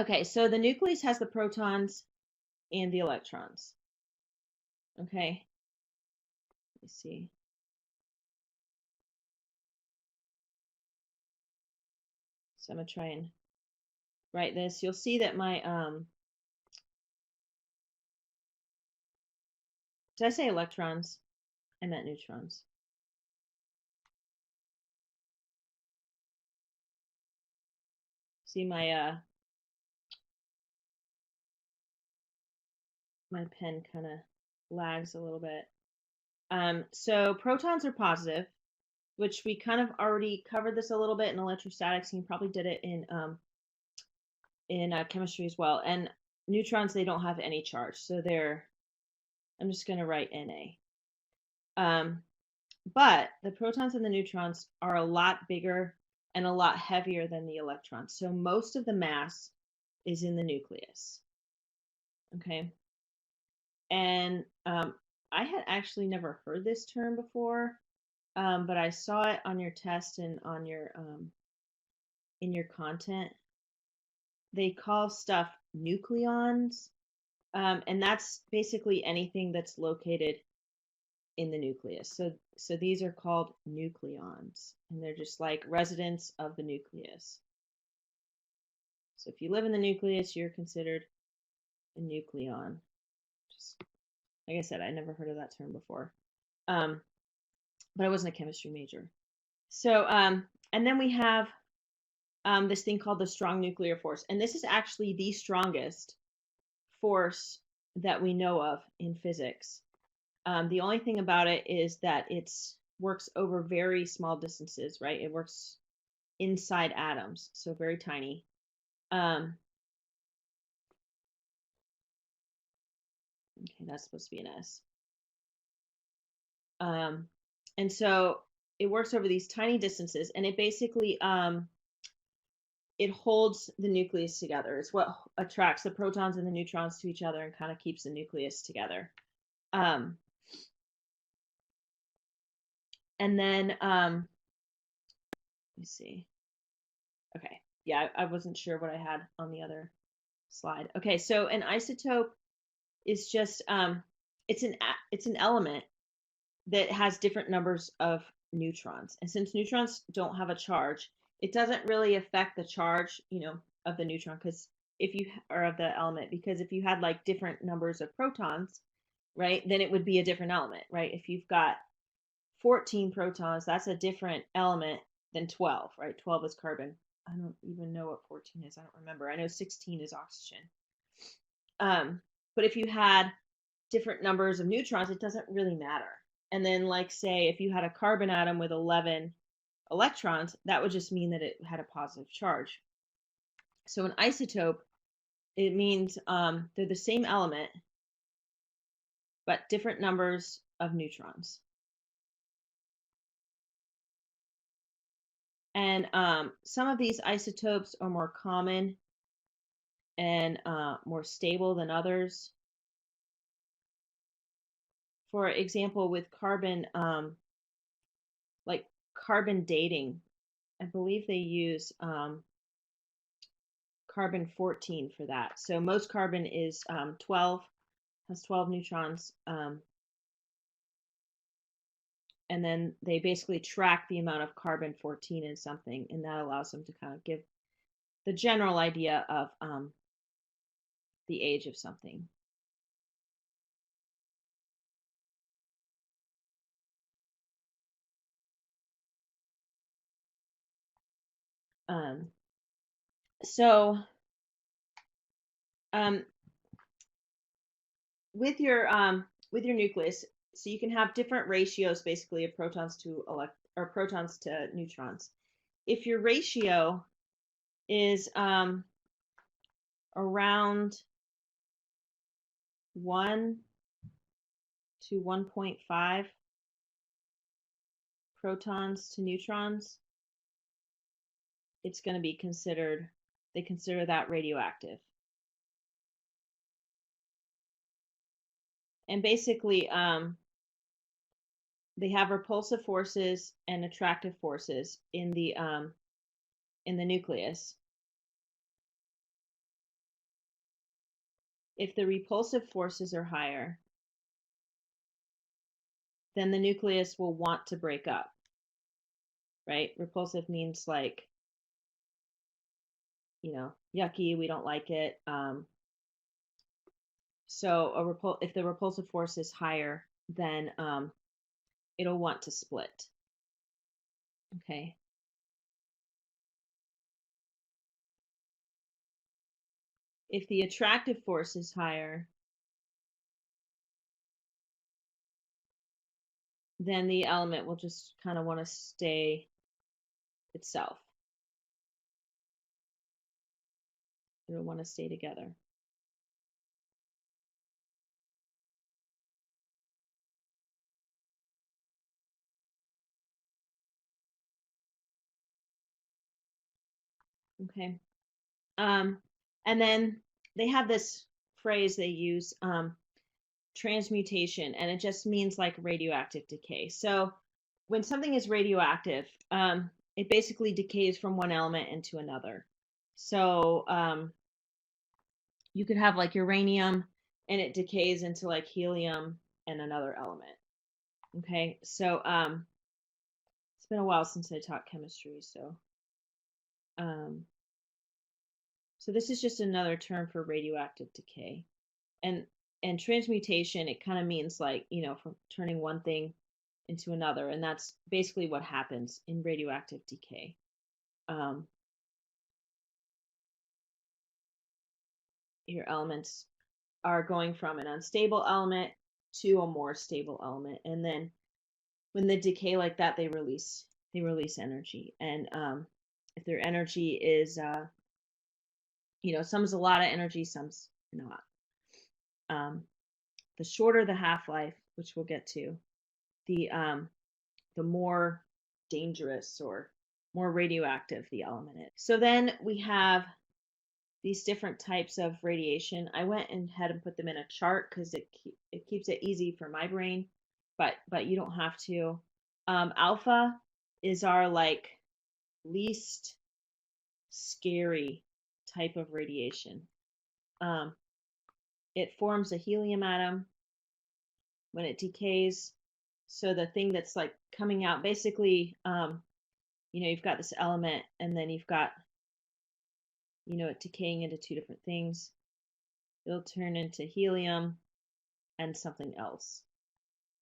Okay, so the nucleus has the protons and the electrons. Okay, let me see. So I'm gonna try and write this. You'll see that my did I say electrons? I meant neutrons. See my pen kind of lags a little bit. So protons are positive, which we kind of already covered this a little bit in electrostatics, and you probably did it in chemistry as well. And neutrons, they don't have any charge, so they're. I'm just going to write Na. But the protons and the neutrons are a lot bigger and a lot heavier than the electrons. So most of the mass is in the nucleus. Okay. And I had actually never heard this term before, but I saw it on your test and on your in your content. They call stuff nucleons, and that's basically anything that's located in the nucleus. So these are called nucleons, and they're just like residents of the nucleus. So if you live in the nucleus, you're considered a nucleon. Just like I said, I never heard of that term before, but I wasn't a chemistry major. So and then we have this thing called the strong nuclear force, and this is actually the strongest force that we know of in physics. The only thing about it is that it works over very small distances, right? It works inside atoms, so very tiny. Okay, that's supposed to be an S. And so it works over these tiny distances, and it basically it holds the nucleus together. It's what attracts the protons and the neutrons to each other and kind of keeps the nucleus together. And then let me see. Okay, yeah, I wasn't sure what I had on the other slide. Okay, so an isotope is just it's an element that has different numbers of neutrons, and since neutrons don't have a charge, it doesn't really affect the charge, of the neutron, because if you or of the element, because if you had like different numbers of protons, right, then it would be a different element, right? If you've got 14 protons, that's a different element than 12, right? 12 is carbon. I don't even know what 14 is. I don't remember. I know 16 is oxygen. But if you had different numbers of neutrons, it doesn't really matter. And then, like, say, if you had a carbon atom with 11 electrons, that would just mean that it had a positive charge. So an isotope, it means they're the same element, but different numbers of neutrons. And some of these isotopes are more common and more stable than others. For example, with carbon, like carbon dating, I believe they use carbon 14 for that. So most carbon is 12, has 12 neutrons. And then they basically track the amount of carbon 14 in something, and that allows them to kind of give the general idea of the age of something. Um, so um, with your nucleus, so you can have different ratios basically of protons to protons to neutrons. If your ratio is around 1 to 1.5 protons to neutrons, it's going to be considered, they consider that radioactive. And basically, they have repulsive forces and attractive forces in the nucleus. if the repulsive forces are higher, then the nucleus will want to break up, right? Repulsive means like, yucky, we don't like it. So if the repulsive force is higher, then it'll want to split. Okay. If the attractive force is higher, then the element will just kind of want to stay itself. It'll want to stay together. Okay. And then they have this phrase they use, transmutation, and it just means like radioactive decay. So when something is radioactive, it basically decays from one element into another. So you could have like uranium and it decays into like helium and another element. Okay, so it's been a while since I taught chemistry, um, so this is just another term for radioactive decay. And transmutation, it kind of means like, from turning one thing into another, and that's basically what happens in radioactive decay. Your elements are going from an unstable element to a more stable element, and then when they decay like that, they release energy. And if their energy is some's a lot of energy, some's not. The shorter the half-life, which we'll get to, the more dangerous or more radioactive the element is. So then we have these different types of radiation. I went ahead and put them in a chart because it keeps it easy for my brain, but you don't have to. Alpha is our like least scary type of radiation. It forms a helium atom when it decays. So the thing that's like coming out, basically, you've got this element, and then you've got, it decaying into two different things. It'll turn into helium and something else.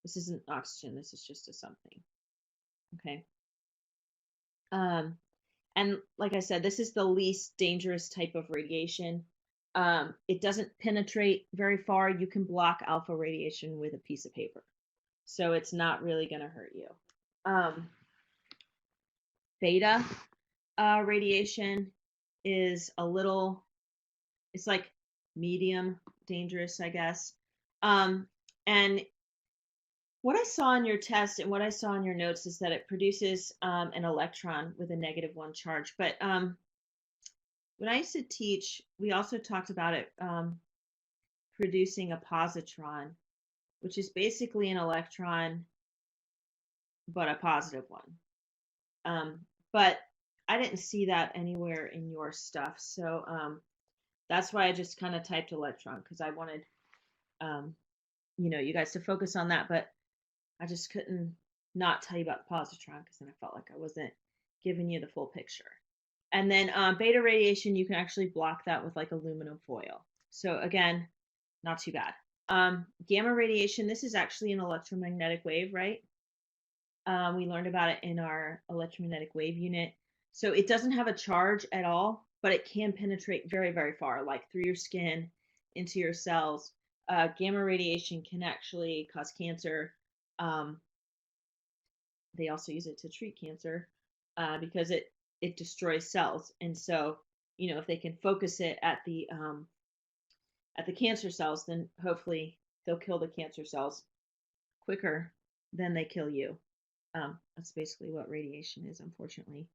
This isn't oxygen. This is just a something. Okay. And like I said, this is the least dangerous type of radiation. It doesn't penetrate very far. You can block alpha radiation with a piece of paper, so it's not really going to hurt you. Beta radiation is it's like medium dangerous, I guess. And what I saw in your test and what I saw in your notes is that it produces an electron with a -1 charge. But when I used to teach, we also talked about it producing a positron, which is basically an electron, but a positive one. But I didn't see that anywhere in your stuff. So that's why I just kind of typed electron, because I wanted, you guys to focus on that. But I just couldn't not tell you about the positron, because then I felt like I wasn't giving you the full picture. And then beta radiation, you can actually block that with like aluminum foil. So again, not too bad. Gamma radiation, this is actually an electromagnetic wave, right? We learned about it in our electromagnetic wave unit. So it doesn't have a charge at all, but it can penetrate very, very far, like through your skin, into your cells. Gamma radiation can actually cause cancer. They also use it to treat cancer because it destroys cells. And so, if they can focus it at the cancer cells, then hopefully they'll kill the cancer cells quicker than they kill you. That's basically what radiation is, unfortunately.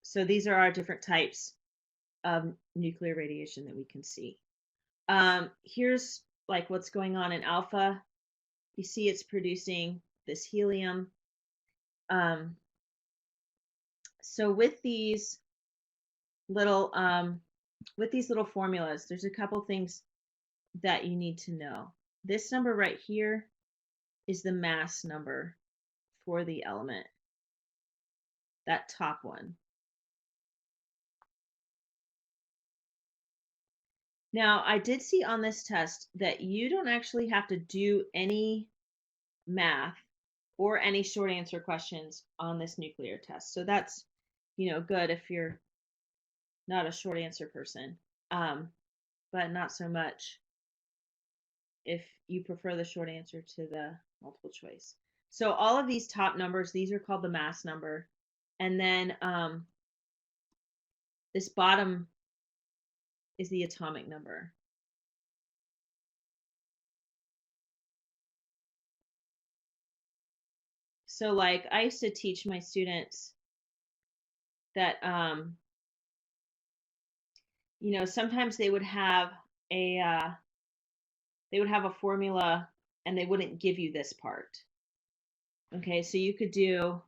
So these are our different types of nuclear radiation that we can see. Here's like what's going on in alpha. You see it's producing this helium. So with these little with these little formulas, there's a couple things that you need to know. This number right here is the mass number for the element, that top one. Now, I did see on this test that you don't actually have to do any math or any short answer questions on this nuclear test. So that's, good if you're not a short answer person, but not so much if you prefer the short answer to the multiple choice. So all of these top numbers, these are called the mass number. And then this bottom is the atomic number. So like I used to teach my students that sometimes they would have a formula and they wouldn't give you this part. Okay, so you could do,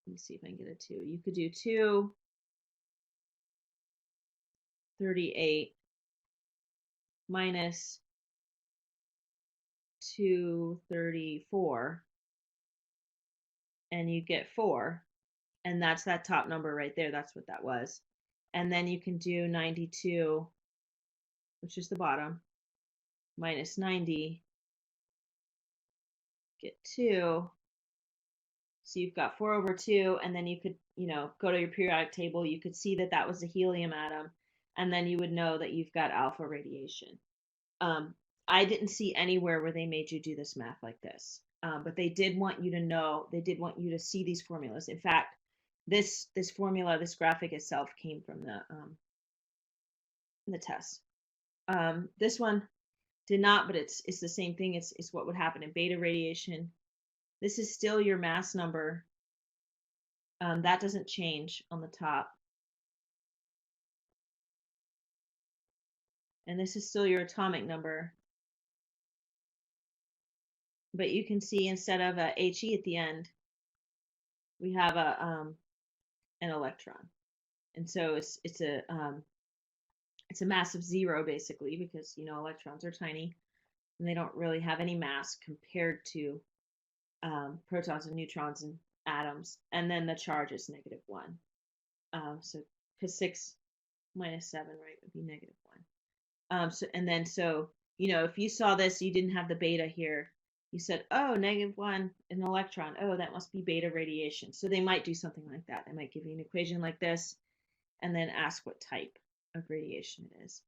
let me see if I can get a 2. You could do 238 minus 234, and you get 4, and that's that top number right there. That's what that was. And then you can do 92, which is the bottom, minus 90, get 2. So you've got 4 over 2, and then you could, go to your periodic table. You could see that that was a helium atom, and then you would know that you've got alpha radiation. I didn't see anywhere where they made you do this math like this, but they did want you to know, they did want you to see these formulas. In fact, this formula, this graphic itself came from the test. This one did not, but it's the same thing. It's what would happen in beta radiation. This is still your mass number. That doesn't change on the top. And this is still your atomic number. But you can see instead of a He at the end, we have an electron. And so it's a massive 0 basically, because electrons are tiny and they don't really have any mass compared to protons and neutrons and atoms. And then the charge is -1. So because 6 minus 7, right, would be -1. So if you saw this, you didn't have the beta here. You said, oh, -1, an electron. Oh, that must be beta radiation. So they might do something like that. They might give you an equation like this and then ask what type of radiation it is.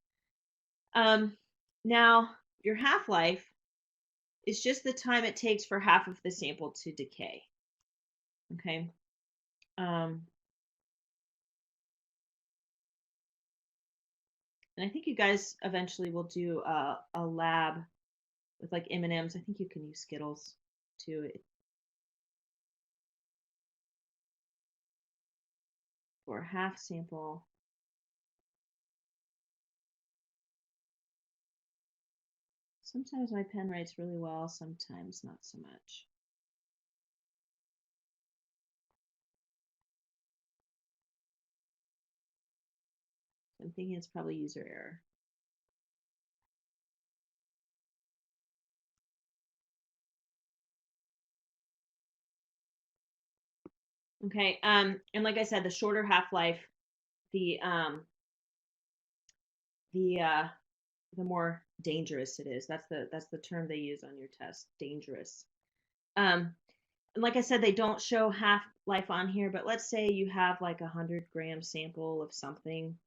Now, your half-life is just the time it takes for half of the sample to decay. Okay. And I think you guys eventually will do a lab with like M&Ms. I think you can use Skittles too. For a half sample. Sometimes my pen writes really well, sometimes not so much. I'm thinking it's probably user error. Okay, and like I said, the shorter half-life, the more dangerous it is. That's the term they use on your test, dangerous. And like I said, they don't show half-life on here, but let's say you have like 100-gram sample of something.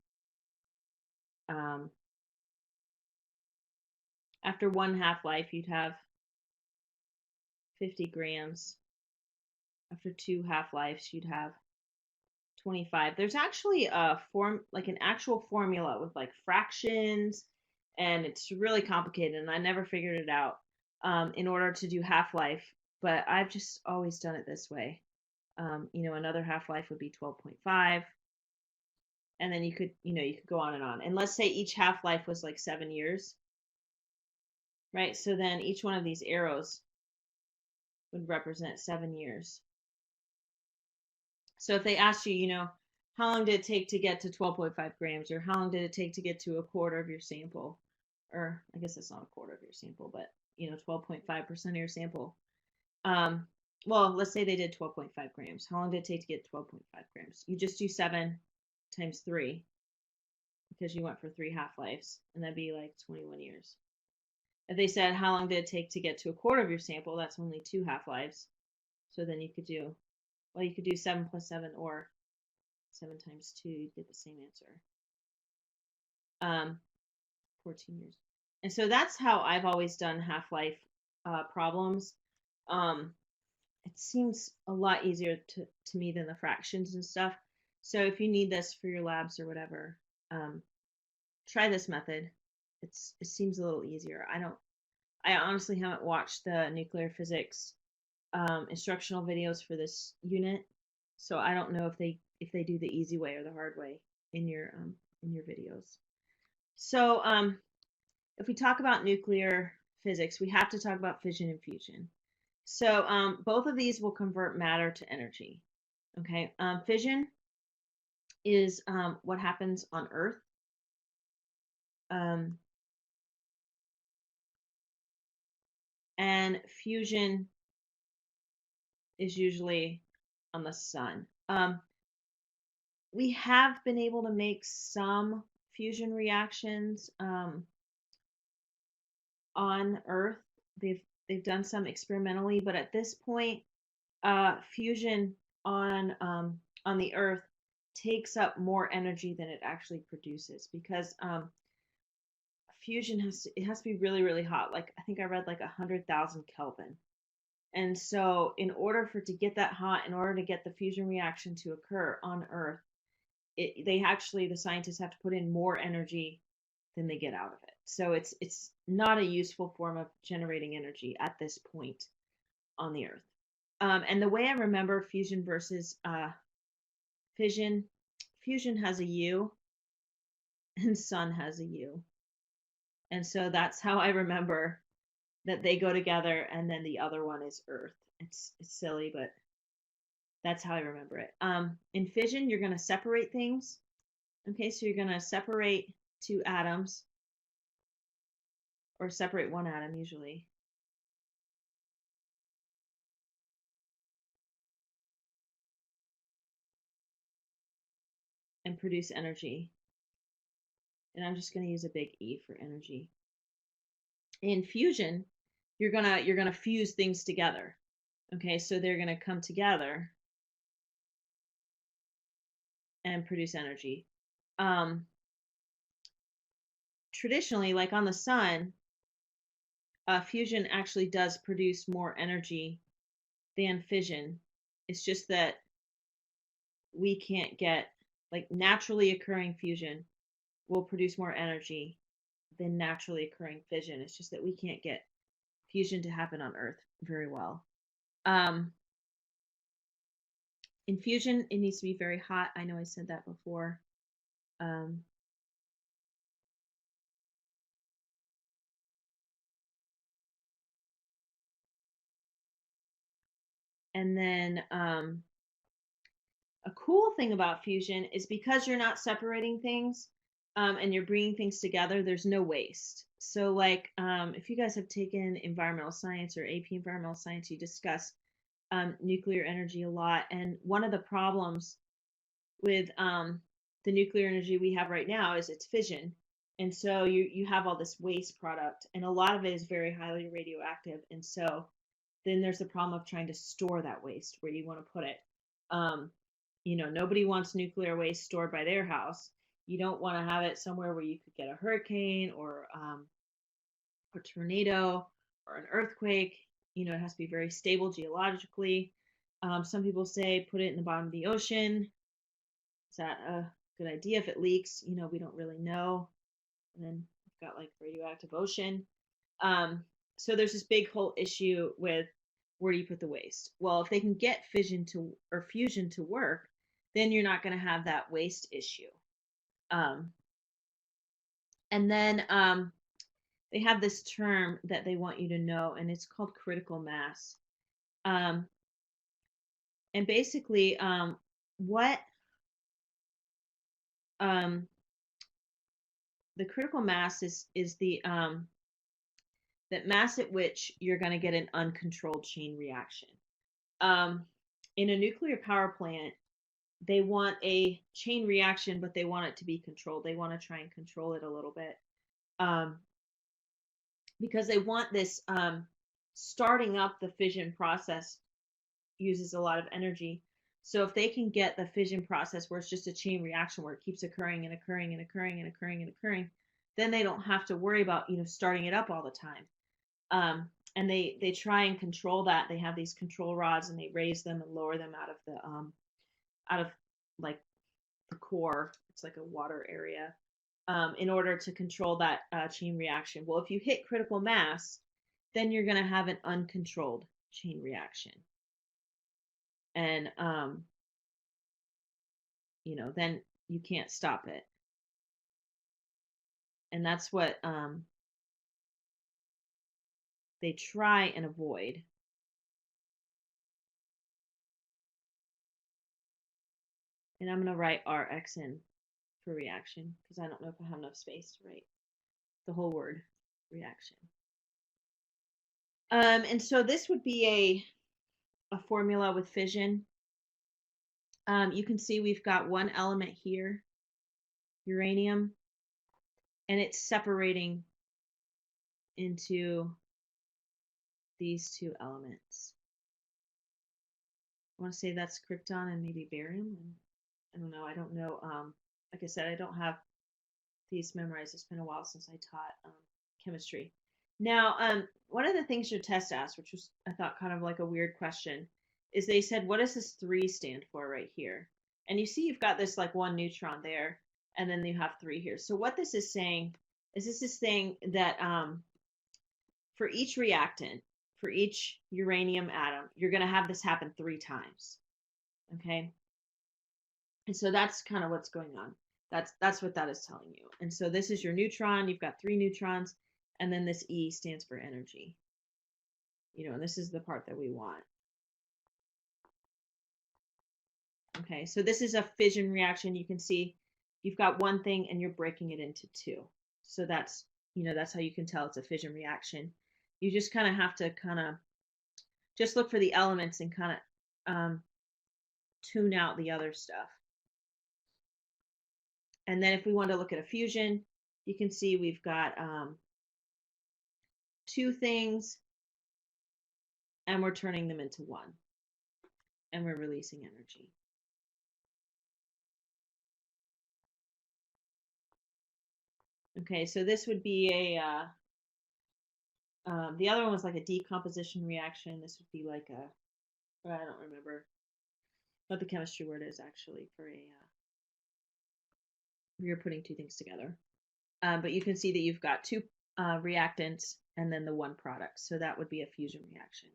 After one half-life, you'd have 50 grams. After 2 half-lives, you'd have 25. There's actually an actual formula with like fractions, and it's really complicated, and I never figured it out in order to do half-life, but I've just always done it this way. Another half-life would be 12.5, and then you could go on. And let's say each half-life was like 7 years, right? So then each one of these arrows would represent 7 years. So if they asked you, how long did it take to get to 12.5 grams, or how long did it take to get to a quarter of your sample? Or I guess that's not a quarter of your sample, but 12.5% of your sample. Well, let's say they did 12.5 grams. How long did it take to get 12.5 grams? You just do 7 times 3 because you went for 3 half-lives, and that'd be like 21 years. If they said, how long did it take to get to a quarter of your sample, that's only 2 half-lives. So then you could do 7 plus 7, or 7 times 2, you'd get the same answer. 14 years. And so that's how I've always done half-life problems. It seems a lot easier to me than the fractions and stuff. So if you need this for your labs or whatever, try this method. It seems a little easier. I honestly haven't watched the nuclear physics instructional videos for this unit, so I don't know if they do the easy way or the hard way in your videos. So if we talk about nuclear physics, we have to talk about fission and fusion. So both of these will convert matter to energy. Okay, fission is what happens on Earth. And fusion is usually on the sun. We have been able to make some fusion reactions on Earth. They've done some experimentally, but at this point, fusion on the Earth takes up more energy than it actually produces, because fusion has to be really, really hot. Like, I think I read like 100,000 Kelvin. And so in order for it to get that hot, in order to get the fusion reaction to occur on Earth, the scientists have to put in more energy than they get out of it. So it's not a useful form of generating energy at this point on the Earth. And the way I remember fusion versus fission, fusion has a U and sun has a U. And so that's how I remember that they go together, and then the other one is Earth. It's silly, but that's how I remember it. In fission, you're going to separate things. Okay, so you're going to separate 2 atoms, or separate 1 atom usually. And produce energy. And I'm just going to use a big E for energy. In fusion, you're gonna fuse things together. Okay, so they're gonna come together and produce energy. Traditionally, like on the sun, fusion actually does produce more energy than fission. It's just that we can't get, like, naturally occurring fusion will produce more energy than naturally occurring fission. It's just that we can't get fusion to happen on Earth very well. In fusion, it needs to be very hot. I know I said that before. And then a cool thing about fusion is, because you're not separating things and you're bringing things together, there's no waste. So, like, if you guys have taken environmental science or AP environmental science, you discuss nuclear energy a lot. And one of the problems with the nuclear energy we have right now is it's fission. And so you have all this waste product, and a lot of it is very highly radioactive. And so then there's the problem of trying to store that waste where you want to put it. Nobody wants nuclear waste stored by their house. You don't want to have it somewhere where you could get a hurricane or a tornado or an earthquake. It has to be very stable geologically. Some people say put it in the bottom of the ocean. Is that a good idea? If it leaks, we don't really know. And then we've got, like, radioactive ocean. So there's this big whole issue with, where do you put the waste? Well, if they can get fusion to work, then you're not going to have that waste issue. And then they have this term that they want you to know, and it's called critical mass. And basically, what the critical mass is the that mass at which you're going to get an uncontrolled chain reaction. In a nuclear power plant, they want a chain reaction, but they want it to be controlled. They want to try and control it a little bit, because they want this starting up the fission process uses a lot of energy. So if they can get the fission process where it's just a chain reaction where it keeps occurring and occurring and occurring and occurring and occurring, then they don't have to worry about starting it up all the time. And they try and control that. They have these control rods and they raise them and lower them out of like the core. It's like a water area, in order to control that chain reaction. Well, if you hit critical mass, then you're going to have an uncontrolled chain reaction. And then you can't stop it. And that's what they try and avoid. And I'm going to write Rx in for reaction because I don't know if I have enough space to write the whole word reaction. And so this would be a formula with fission. You can see we've got one element here, uranium, and it's separating into these two elements. I want to say that's krypton and maybe barium. I don't know. I don't know. Like I said, I don't have these memorized. It's been a while since I taught chemistry. Now, one of the things your test asked, which was I thought kind of like a weird question, is they said, what does this 3 stand for right here? And you see you've got this like 1 neutron there, and then you have 3 here. So what this is saying is this is saying that for each reactant, for each uranium atom, you're going to have this happen 3 times. Okay? And so that's kind of what's going on. That's what that is telling you. And so this is your neutron. You've got 3 neutrons, and then this E stands for energy. And this is the part that we want. Okay, so this is a fission reaction. You can see you've got 1 thing and you're breaking it into 2. So that's how you can tell it's a fission reaction. You just kind of have to just look for the elements and kind of tune out the other stuff. And then if we want to look at a fusion, you can see we've got 2 things and we're turning them into 1 and we're releasing energy. Okay, so this would be the other one was like a decomposition reaction. This would be like I don't remember what the chemistry word is actually for you're putting 2 things together. But you can see that you've got 2 reactants and then the 1 product. So that would be a fusion reaction.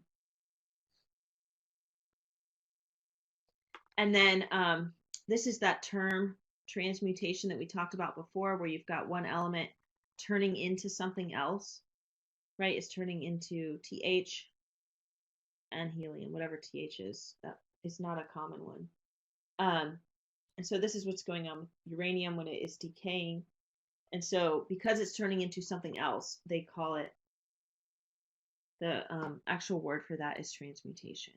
And then this is that term transmutation that we talked about before, where you've got 1 element turning into something else, right? It's turning into TH and helium, whatever TH is. That is not a common one. And so this is what's going on with uranium when it is decaying. And so because it's turning into something else, they call it, the actual word for that is transmutation.